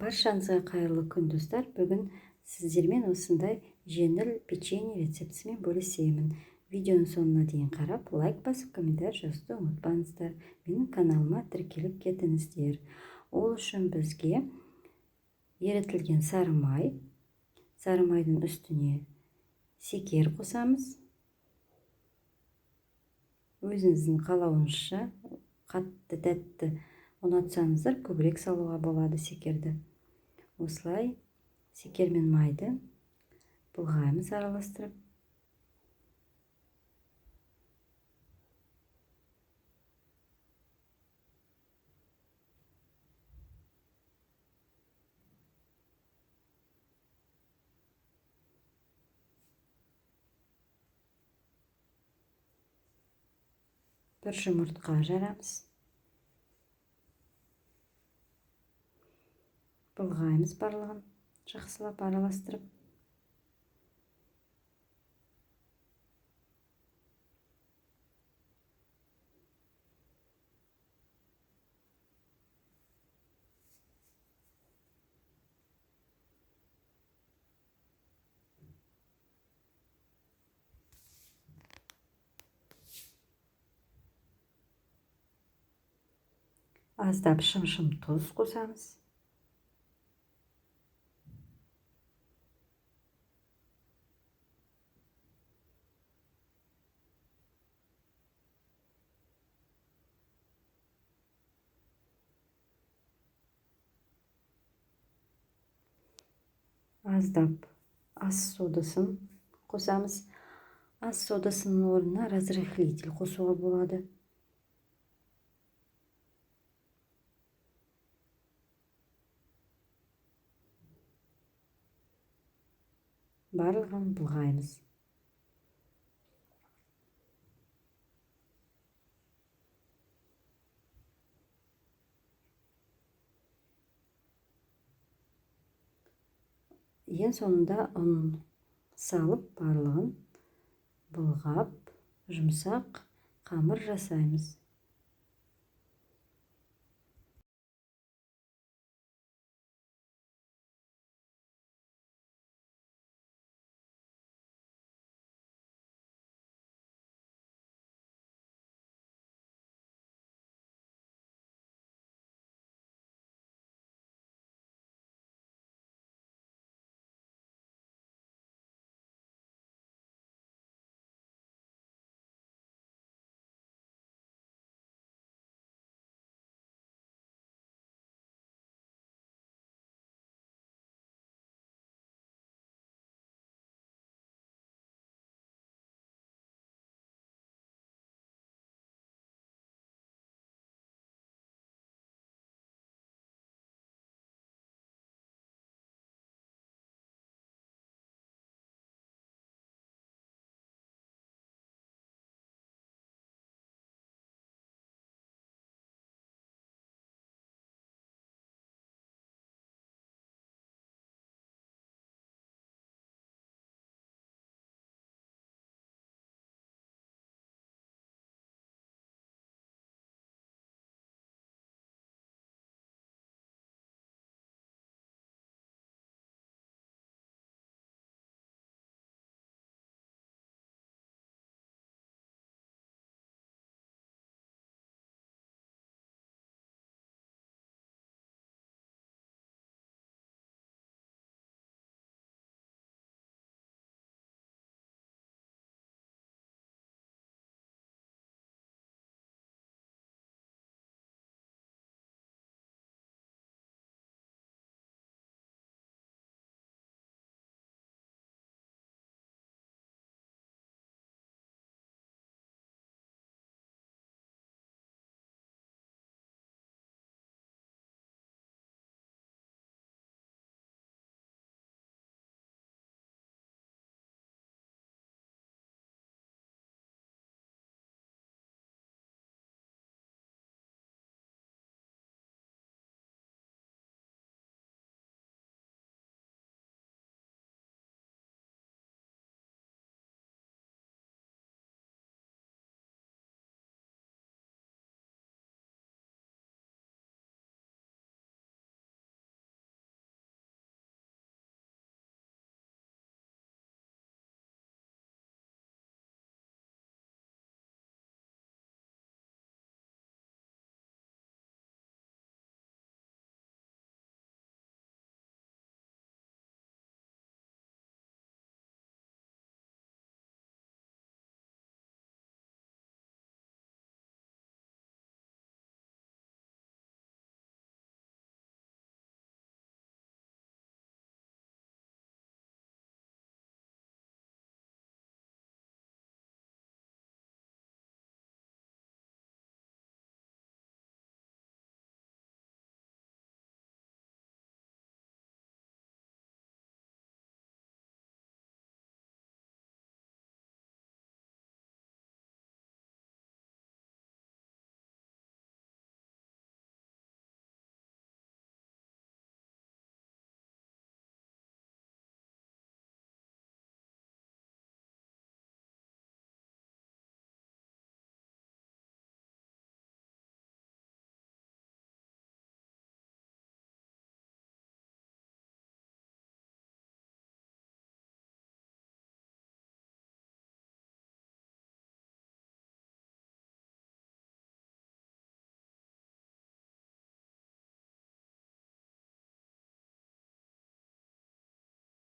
Баршаңызға қайырлы күн достар. Бүгін сіздермен осындай жеңіл печенье рецептісімен бөлісемін. Видеоның соңына дейін қарап, лайк басып, комментарий жазуды ұмытпаңыздар. Менің каналыма тіркеліп кетіңіздер. Ол үшін бізге ерітілген сары майдың үстіне шекер қосамыз. Өзіңіздің қалауыңызша қатты тәтті ұнатсаңыздар көбірек салуға болады шекерді. Осылай шекер мен майды былғаймыз араластырып. Bir жұмыртқа жарамыз. Былғаймыз барлығын жақсылап араластырып. Аздап шым тұз қосамыз. Аздап ас содасын қосамыз. Ас содасының орнына разрыхлитель қосуға болады. Барлығын былғаймыз. Ең соңында ұн салып, барлығын былғап, жұмсақ қамыр жасаймыз.